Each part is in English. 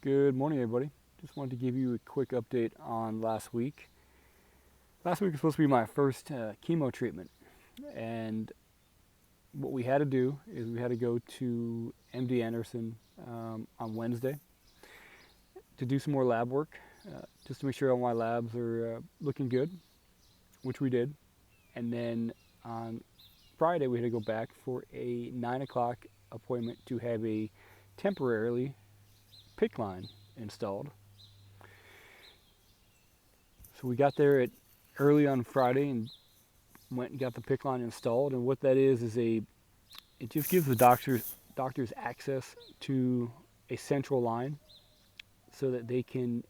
Good morning, everybody. Just wanted to give you a quick update on last week. Last week was supposed to be my first chemo treatment, and what we had to do is we had to go to MD Anderson on Wednesday to do some more lab work, just to make sure all my labs are looking good, which we did. And then on Friday, we had to go back for a 9 o'clock appointment to have a temporarily PICC line installed. So we got there early on Friday and went and got the PICC line installed. And what that is it just gives the doctors access to a central line so that they can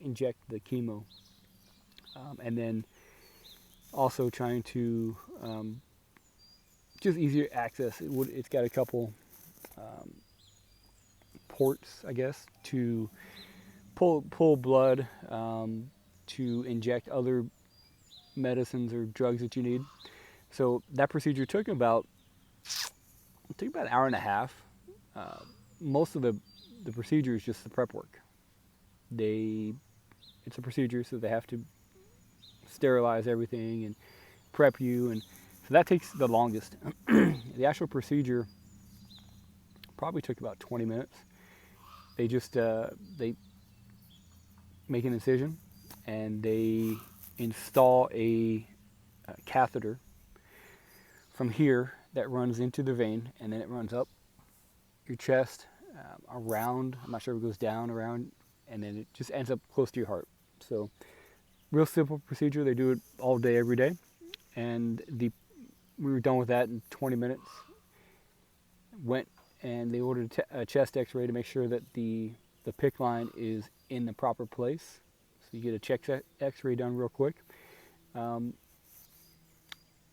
inject the chemo, and then also trying to just easier access. It's got a couple ports, I guess, to pull blood, to inject other medicines or drugs that you need. So that procedure took about an hour and a half. Most of the procedure is just the prep work. It's a procedure, so they have to sterilize everything and prep you, and so that takes the longest. The actual procedure probably took about 20 minutes. They just they make an incision and they install a catheter from here that runs into the vein, and then it runs up your chest, around. I'm not sure if it goes down, around, and then it just ends up close to your heart. So, real simple procedure. They do it all day, every day, and we were done with that in 20 minutes. Went and they ordered a chest X-ray to make sure that the PICC line is in the proper place. So you get a chest X-ray done real quick, and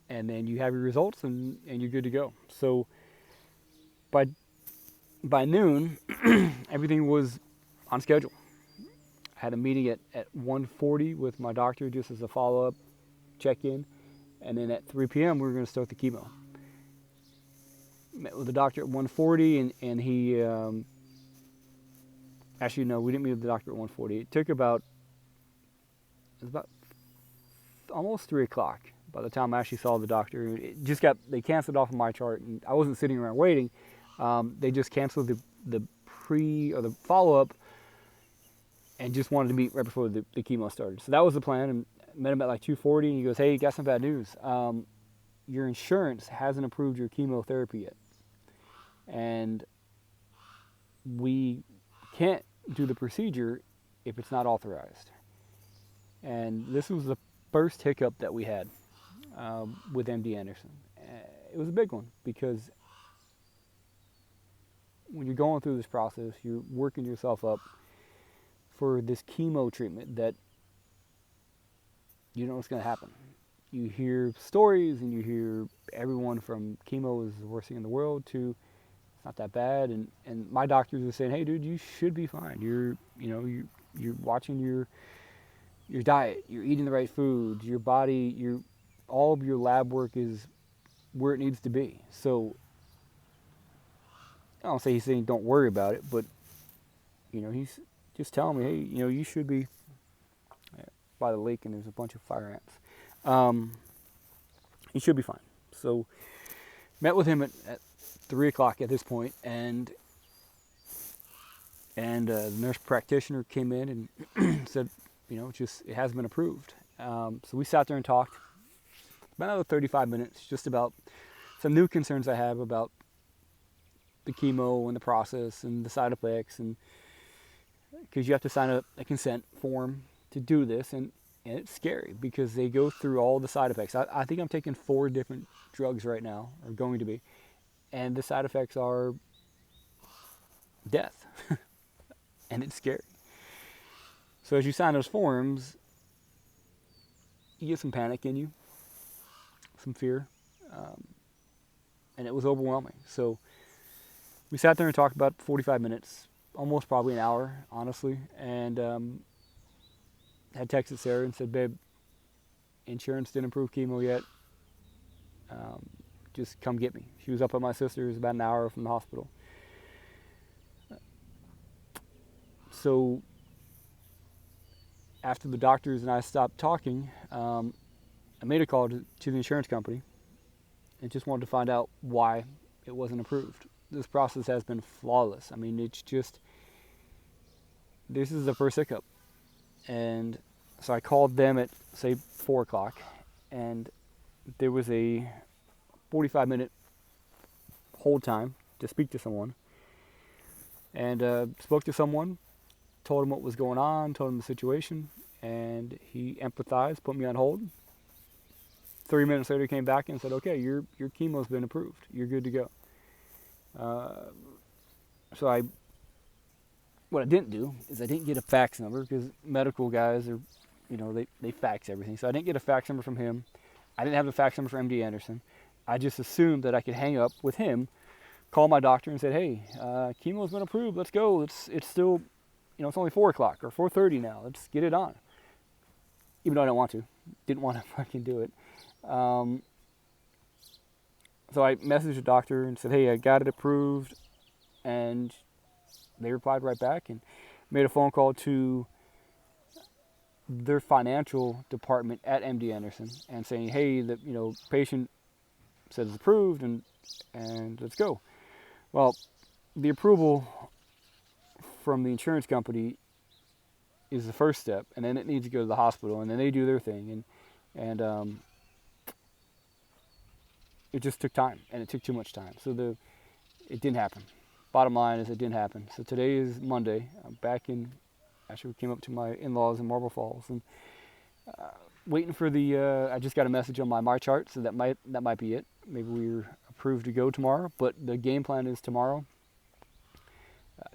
then you have your results, and you're good to go. So by noon, everything was on schedule. I had a meeting at 1:40 with my doctor just as a follow-up check-in, and then at 3 p.m. we were going to start the chemo. Met with the doctor at 1:40, and he actually, no, we didn't meet with the doctor at 1:40. It took about almost 3 o'clock by the time I actually saw the doctor. They canceled off of my chart, and I wasn't sitting around waiting. They just canceled the follow-up and just wanted to meet right before the chemo started. So that was the plan, and met him at like 2:40, and he goes, "Hey, got some bad news. Your insurance hasn't approved your chemotherapy yet, and we can't do the procedure if it's not authorized." And this was the first hiccup that we had with MD Anderson. It was a big one, because when you're going through this process, you're working yourself up for this chemo treatment that you don't know what's going to happen. You hear stories, and you hear everyone from chemo is the worst thing in the world to it's not that bad, and my doctors were saying, "Hey, dude, you should be fine. You're watching your diet, you're eating the right foods, your body, all of your lab work is where it needs to be." So I don't say he's saying don't worry about it, but he's just telling me, "Hey, you should be." By the lake, and there's a bunch of fire ants. He should be fine. So met with him at 3 o'clock at this point, and the nurse practitioner came in and said, it hasn't been approved. So we sat there and talked about another 35 minutes, just about some new concerns I have about the chemo and the process and the side effects, and because you have to sign a consent form to do this, and it's scary because they go through all the side effects. I think I'm taking 4 different drugs right now, or going to be, and the side effects are death, and it's scary. So as you sign those forms, you get some panic in you, some fear, and it was overwhelming. So we sat there and talked about 45 minutes, almost probably an hour, honestly, and had texted Sarah and said, "Babe, insurance didn't approve chemo yet. Just come get me." She was up at my sister's, about an hour from the hospital. So after the doctors and I stopped talking, I made a call to the insurance company and just wanted to find out why it wasn't approved. This process has been flawless. I mean, it's just, this is the first hiccup. And so I called them at, say, 4 o'clock, and there was a 45-minute hold time to speak to someone. And spoke to someone, told him what was going on, told him the situation, and he empathized, put me on hold. 3 minutes later, he came back and said, okay, your chemo's been approved. You're good to go. So what I didn't do is I didn't get a fax number, because medical guys are, they fax everything. So I didn't get a fax number from him. I didn't have a fax number for MD Anderson. I just assumed that I could hang up with him, call my doctor and said, hey, chemo's been approved. Let's go. It's still, it's only 4 o'clock or 4:30 now. Let's get it on. Even though I didn't want to fucking do it. So I messaged the doctor and said, hey, I got it approved. And they replied right back and made a phone call to their financial department at MD Anderson and saying, hey, the patient said it's approved and let's go. Well, the approval from the insurance company is the first step, and then it needs to go to the hospital, and then they do their thing, and it just took time, and it took too much time. So it didn't happen. Bottom line is it didn't happen. So today is Monday. I'm back in. Actually, we came up to my in-laws in Marble Falls, and waiting for the. I just got a message on my chart, so that might be it. Maybe we're approved to go tomorrow, but the game plan is tomorrow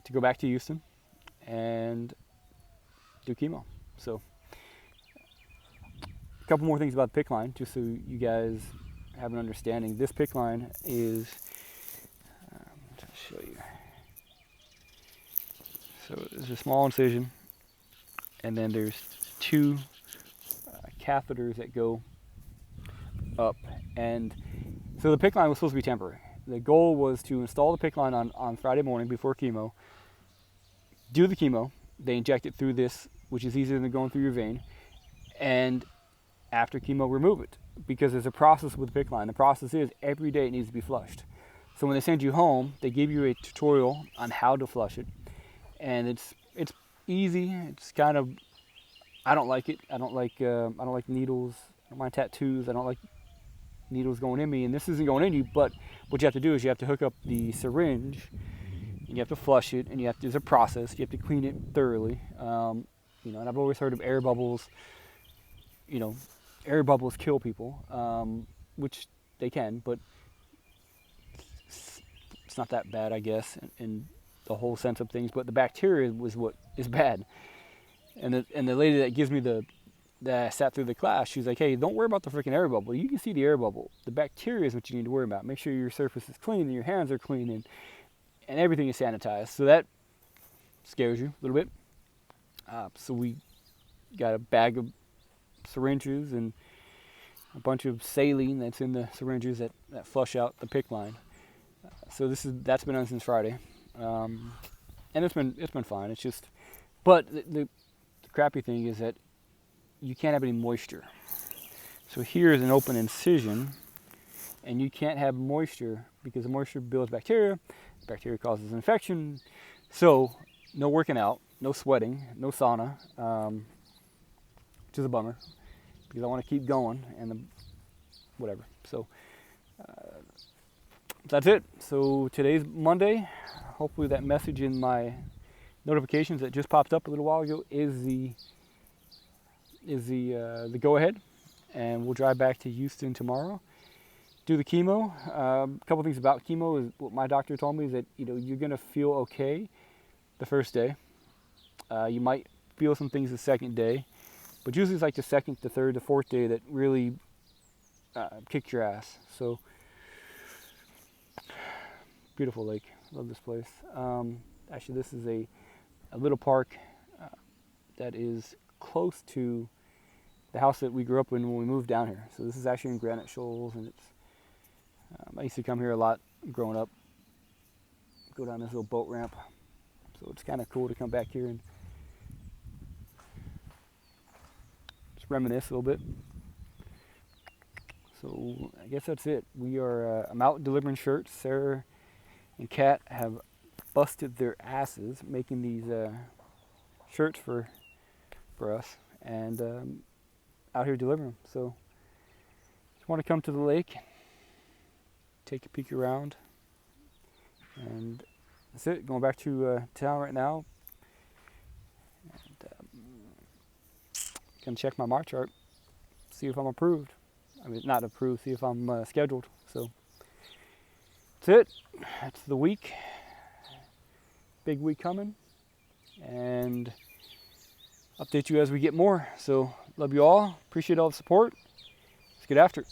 to go back to Houston and do chemo. So a couple more things about the PICC line, just so you guys have an understanding. This PICC line is, I'll show you. So there's a small incision, and then there's 2 catheters that go up. And so the PICC line was supposed to be temporary. The goal was to install the PICC line on Friday morning before chemo, do the chemo. They inject it through this, which is easier than going through your vein, and after chemo, remove it, because there's a process with the PICC line. The process is every day it needs to be flushed. So when they send you home, they give you a tutorial on how to flush it, and it's easy. It's kind of, I don't like it. I don't like needles. I don't mind tattoos. I don't like needles going in me, and this isn't going in you. But what you have to do is you have to hook up the syringe, and you have to flush it, and there's a process. You have to clean it thoroughly. And I've always heard of air bubbles. Air bubbles kill people, which they can, but it's not that bad, I guess, in the whole sense of things. But the bacteria was what is bad. And the lady that gives me that sat through the class, she was like, hey, don't worry about the freaking air bubble. You can see the air bubble. The bacteria is what you need to worry about. Make sure your surface is clean and your hands are clean and everything is sanitized. So that scares you a little bit. So we got a bag of syringes and a bunch of saline that's in the syringes that flush out the PICC line. So that's been on since Friday, and it's been fine. It's just, but the crappy thing is that you can't have any moisture. So here is an open incision, and you can't have moisture because the moisture builds bacteria. Bacteria causes infection. So no working out, no sweating, no sauna, which is a bummer because I want to keep going and whatever. So that's it. So today's Monday. Hopefully that message in my notifications that just popped up a little while ago is the go ahead, and we'll drive back to Houston tomorrow. Do the chemo. A couple things about chemo is what my doctor told me is that you're gonna feel okay the first day. You might feel some things the second day, but usually it's like the second, the third, the fourth day that really kicks your ass. So beautiful lake. Love this place. Actually, this is a little park that is close to the house that we grew up in when we moved down here. So this is actually in Granite Shoals, and it's. I used to come here a lot growing up. Go down this little boat ramp. So it's kind of cool to come back here and reminisce a little bit. So I guess that's it. I'm out delivering shirts. Sarah and Kat have busted their asses making these shirts for us, and out here delivering them. So just want to come to the lake, take a peek around, and that's it. Going back to town right now, and gonna check my mark chart, see if I'm approved. I mean, not approved, see if I'm scheduled. So that's it. That's the week. Big week coming, and update you as we get more. So love you all. Appreciate all the support. Let's get after it.